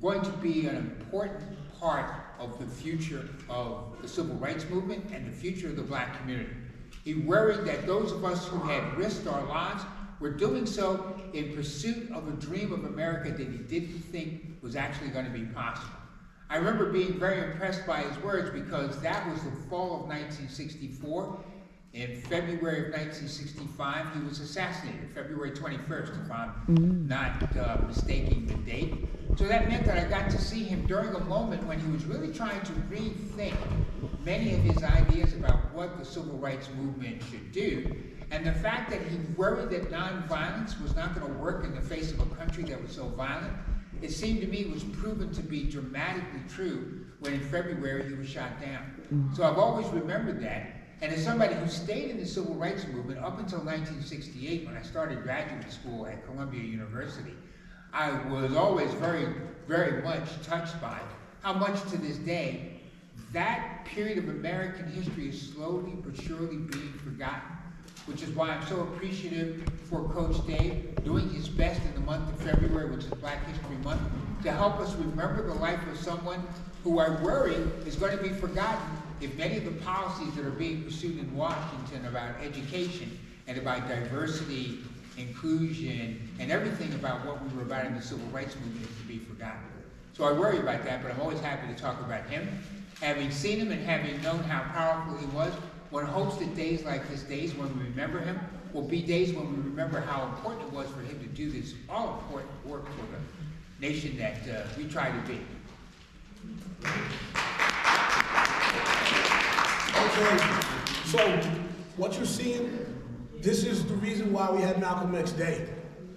going to be an important part of the future of the civil rights movement and the future of the black community. He worried that those of us who had risked our lives were doing so in pursuit of a dream of America that he didn't think was actually going to be possible. I remember being very impressed by his words because that was the fall of 1964. In February of 1965, he was assassinated, February 21st, if I'm not mistaking the date. So that meant that I got to see him during a moment when he was really trying to rethink many of his ideas about what the civil rights movement should do. And the fact that he worried that nonviolence was not going to work in the face of a country that was so violent, it seemed to me was proven to be dramatically true when in February he was shot down. So I've always remembered that. And as somebody who stayed in the civil rights movement up until 1968, when I started graduate school at Columbia University, I was always very, very much touched by how much to this day that period of American history is slowly but surely being forgotten, which is why I'm so appreciative for Coach Dave doing his best in the month of February, which is Black History Month, to help us remember the life of someone who I worry is going to be forgotten if many of the policies that are being pursued in Washington about education and about diversity, inclusion, and everything about what we were about in the civil rights movement is to be forgotten. So I worry about that, but I'm always happy to talk about him. Having seen him and having known how powerful he was, one hopes that days like this, days when we remember him, will be days when we remember how important it was for him to do this all-important work for the nation that we try to be. Okay, so what you're seeing, this is the reason why we had Malcolm X Day.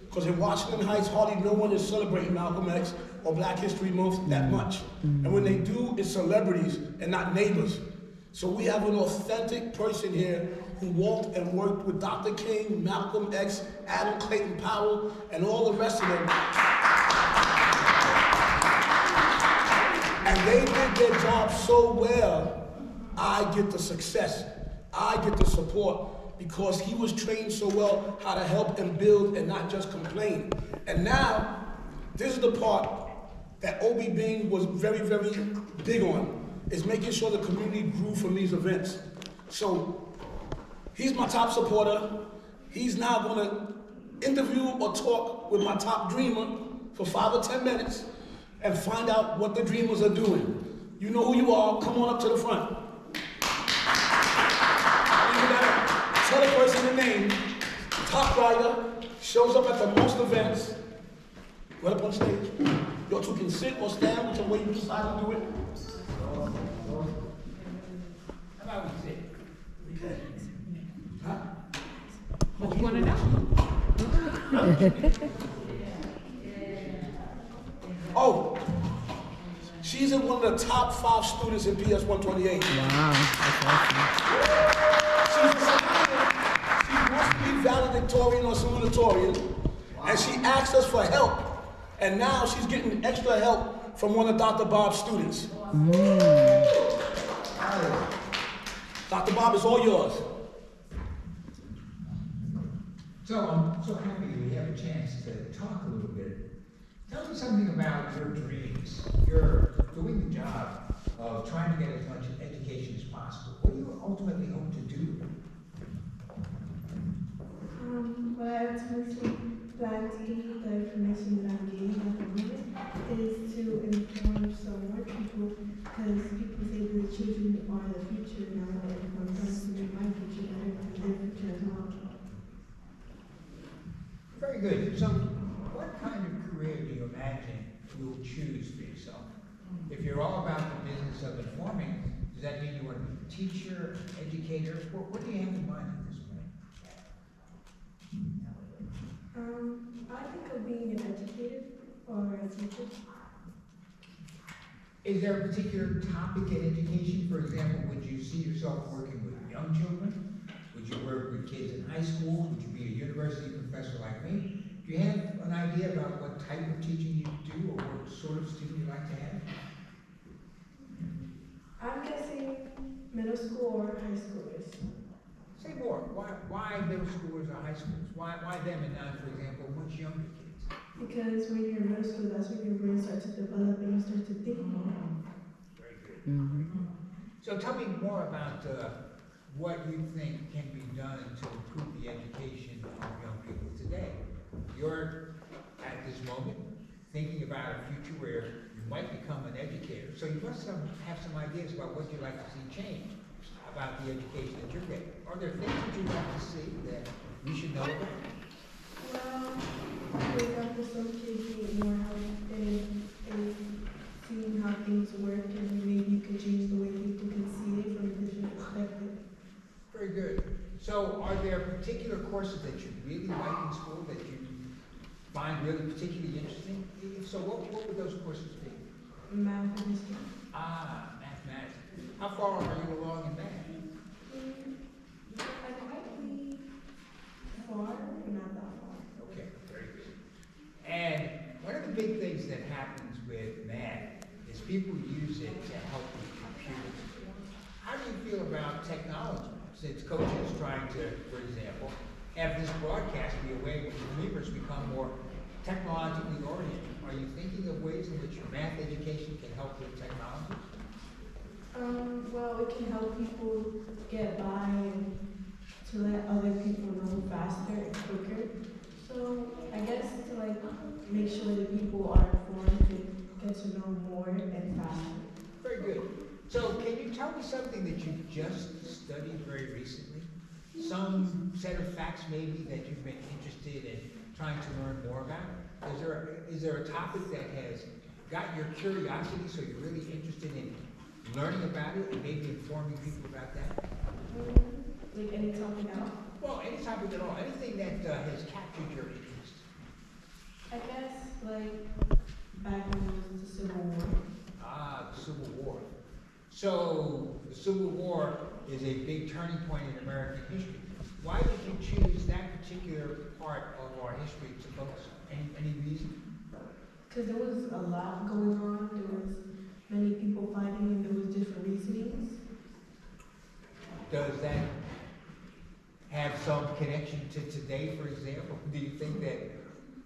Because in Washington Heights, hardly no one is celebrating Malcolm X or Black History Month that much. And when they do, it's celebrities and not neighbors. So we have an authentic person here who walked and worked with Dr. King, Malcolm X, Adam Clayton Powell, and all the rest of them. And they did their job so well, I get the success, I get the support, because he was trained so well how to help and build and not just complain. And now, this is the part that O.B. Bing was very, very big on, is making sure the community grew from these events. So, he's my top supporter. He's now gonna interview or talk with my top dreamer for 5 or 10 minutes and find out what the dreamers are doing. You know who you are, come on up to the front. Tell the person the name, top rider, shows up at the most events, right up on stage. Y'all two can sit or stand, whichever way you decide to do it. How about we sit? Okay. Huh? What you want to know? Oh, she's in one of the top 5 students in PS 128. Wow, that's awesome. She wants to be valedictorian or salutatorian, and she asked us for help. And now she's getting extra help from one of Dr. Bob's students. Dr. Bob, it's all yours. So I'm so happy we have a chance to talk a little bit. Tell me something about your dreams. You're doing the job of trying to get as much education as possible. What do you ultimately hope to do? What I ultimately plan to do, the information that I'm gaining at the moment, is to inform some more people, because people say that the children are the future, and I want to inform them to make my future better and their future as well. Very good. So what kind of career do you imagine you'll choose for yourself? If you're all about the business of informing, does that mean you want to be a teacher, educator? What do you have in mind at this point? I think of being an educator or a teacher. Is there a particular topic in education? For example, would you see yourself working with young children? Would you work with kids in high school? Would you be a university professor like me? Do you have an idea about what type of teaching you do or what sort of student you'd like to have? I'm guessing middle school or high schoolers. Say more. Why middle schoolers or high schoolers? Why them and not, for example, much younger kids? Because when you're in middle school, that's when your brain starts to develop and So tell me more about what you think can be done to improve the education of young people today. You're, at this moment, thinking about a future where you might become an educator, so you must have some ideas about what you'd like to see change about the education that you're getting. Are there things that you'd like to see that we should know about? Well, for example, some kids need more help in seeing how things work, and maybe you can change the way people can see it from a different perspective. Very good. So are there particular courses that you really like in school that you find really particularly interesting? If so, what would those courses be? Math and history. Ah, mathematics. How far are you along in math? I probably far, but not that far. Okay, very good. And one of the big things that happens with math is people use it to help with computers. How do you feel about technology? Since coaches trying to, for example, have this broadcast be a way in which believers become more technologically oriented. Are you thinking of ways in which your math education can help with technology? Well, it can help people get by and to let other people know faster and quicker. So I guess to like make sure that people are informed and get to know more and faster. Very good. So can you tell me something that you just studied very recently? Some set of facts maybe that you've been interested in trying to learn more about? Is there a topic that has got your curiosity so you're really interested in learning about it and maybe informing people about that? Like any topic at all? Well, any topic at all, anything that has captured your interest. I guess like back when it was the Civil War. Ah, the Civil War. So the Civil War is a big turning point in American history. Why did you choose that particular part of our history to focus on? Any reason? Because there was a lot going on. There was many people fighting, and there was different reasonings. Does that have some connection to today, for example? Do you think that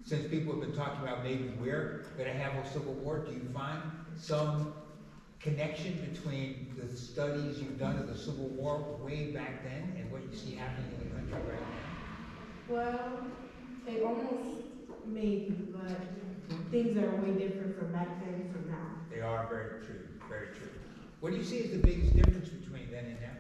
since people have been talking about maybe we're going to have a civil war, do you find some connection between the studies you've done of the Civil War way back then and what you see happening in the country right now? Well, they almost maybe, but things are way different from back then from now. They are very true, very true. What do you see as the biggest difference between then and now?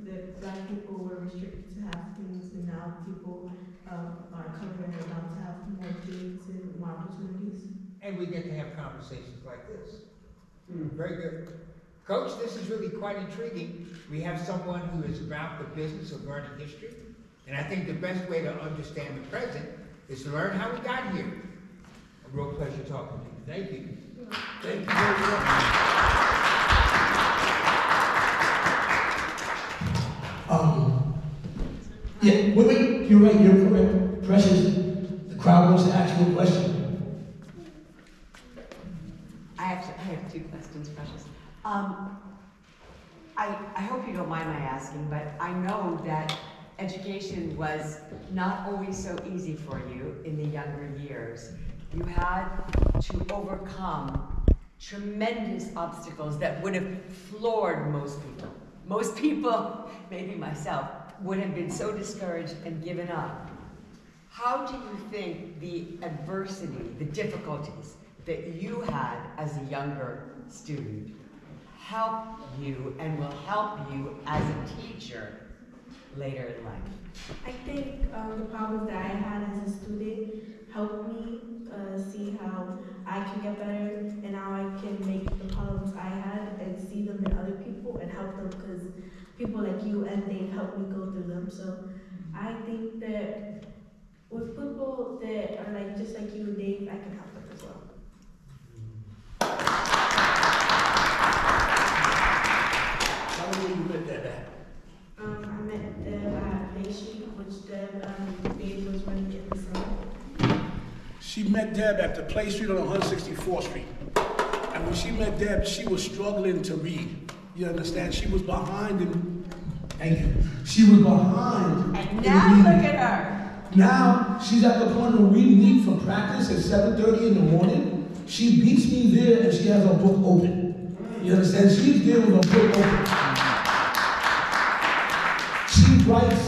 That black people were restricted to have things, and now people are covered and allowed to have more things and more opportunities. And we get to have conversations like this. Very good. Coach, this is really quite intriguing. We have someone who is about the business of learning history. And I think the best way to understand the present is to learn how we got here. A real pleasure talking to you. Thank you. Thank you very much. Yeah, wait, you're right, you're correct. Precious, the crowd wants to ask you a question. I have two questions, Precious. I hope you don't mind my asking, but I know that education was not always so easy for you in the younger years. You had to overcome tremendous obstacles that would have floored most people. Most people, maybe myself, would have been so discouraged and given up. How do you think the adversity, the difficulties that you had as a younger student help you and will help you as a teacher later in life? I think the problems that I had as a student helped me see how I can get better and how I can make the problems I had and see them in other people and help them, because people like you and Dave helped me go through them. So I think that with people that are like just like you and Dave, I can help them as well. Tell me where you met that at. I met Deb at Bay Street, which Dave was running in the summer. She met Deb at the Play Street on 164th Street. And when she met Deb, she was struggling to read. You understand? She was behind in, thank you. She was behind And in now reading. look at her. Now, she's at the point where we meet for practice at 7:30 in the morning. She beats me there and she has her book open. You You understand? She's dealing with a book open. She writes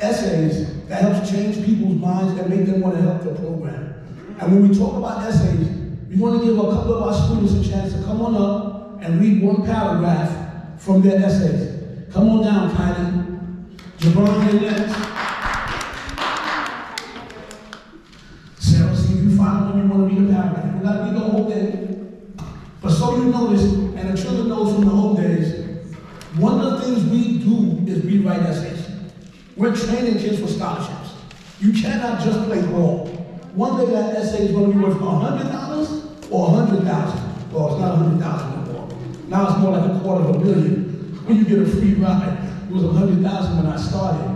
essays that helps change people's minds and make them want to help the program. And when we talk about essays, we want to give a couple of our students a chance to come on up and read one paragraph from their essays. Come on down, Kylie. Jabron, you're next. Sarah, see if you find one you want to read a paragraph. You got to read the whole thing. But so you notice, and the children knows from the old days, one of the things we do is we write essays. We're training kids for scholarships. You cannot just play ball. One day that essay is going to be worth $100 or $100,000. Well, it's not $100,000 anymore. Now it's more like $250,000. When you get a free ride, it was $100,000 when I started.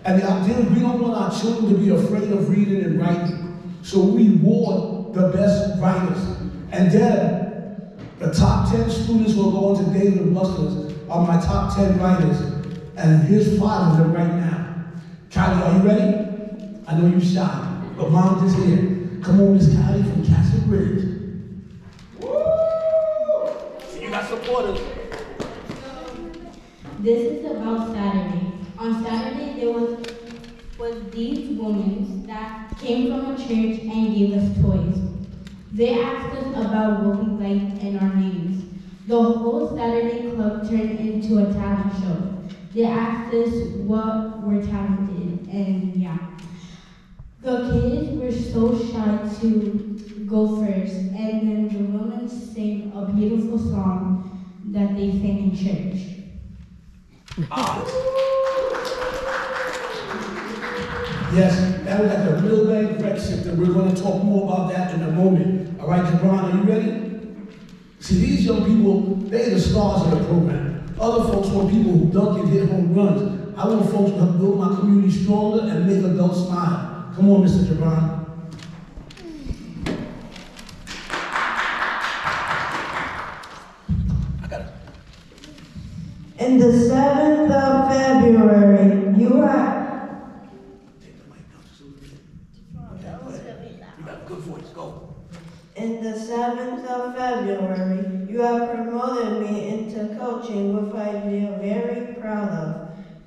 And the idea is we don't want our children to be afraid of reading and writing. So we reward the best writers. And then the top 10 students who are going to Dave & Buster's are my top 10 writers. And here's 5 of them right now. Kylie, are you ready? I know you're shy, but Mom is here. Come on, Miss Kylie from Castle Bridge. Woo! You got supporters. This is about Saturday. On Saturday, there was these women that came from a church and gave us toys. They asked us about what we liked and our names. The whole Saturday club turned into a talent show. They asked us what we're talented, and yeah. The kids were so shy to go first, and then the women sang a beautiful song that they sang in church. Yes, that was like a real bad Brexit, and we're going to talk more about that in a moment. All right, Jabron, are you ready? See, these young people, they're the stars of the program. Other folks want people who dunk and hit home runs. I want folks to help build my community stronger and make adults smile. Come on, Mr. Jabron. I got it. In the 7th of February, you are... Take the mic down just a little bit. You got a good voice, go. In the 7th of February, you have promoted me into coaching, which I feel very proud of.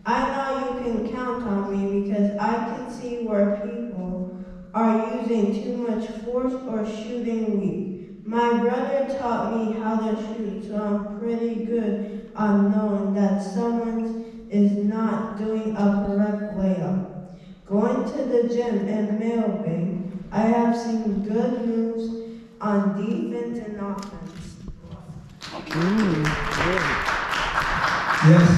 I know you can count on me because I can see where people are using too much force or shooting weak. My brother taught me how to shoot, so I'm pretty good on knowing that someone is not doing a correct layup. Going to the gym and mailbag, I have seen good moves on defense and offense. Yes,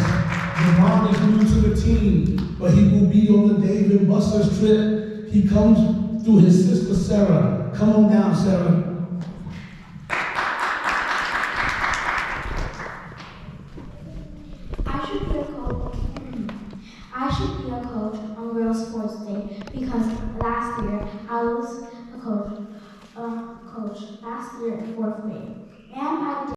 Jabron is new to the team, but he will be on the Dave & Buster's trip. He comes through his sister Sarah. Come on down, Sarah. I should be a coach on Girls Sports Day because last year I was a coach last year in 4th grade. And I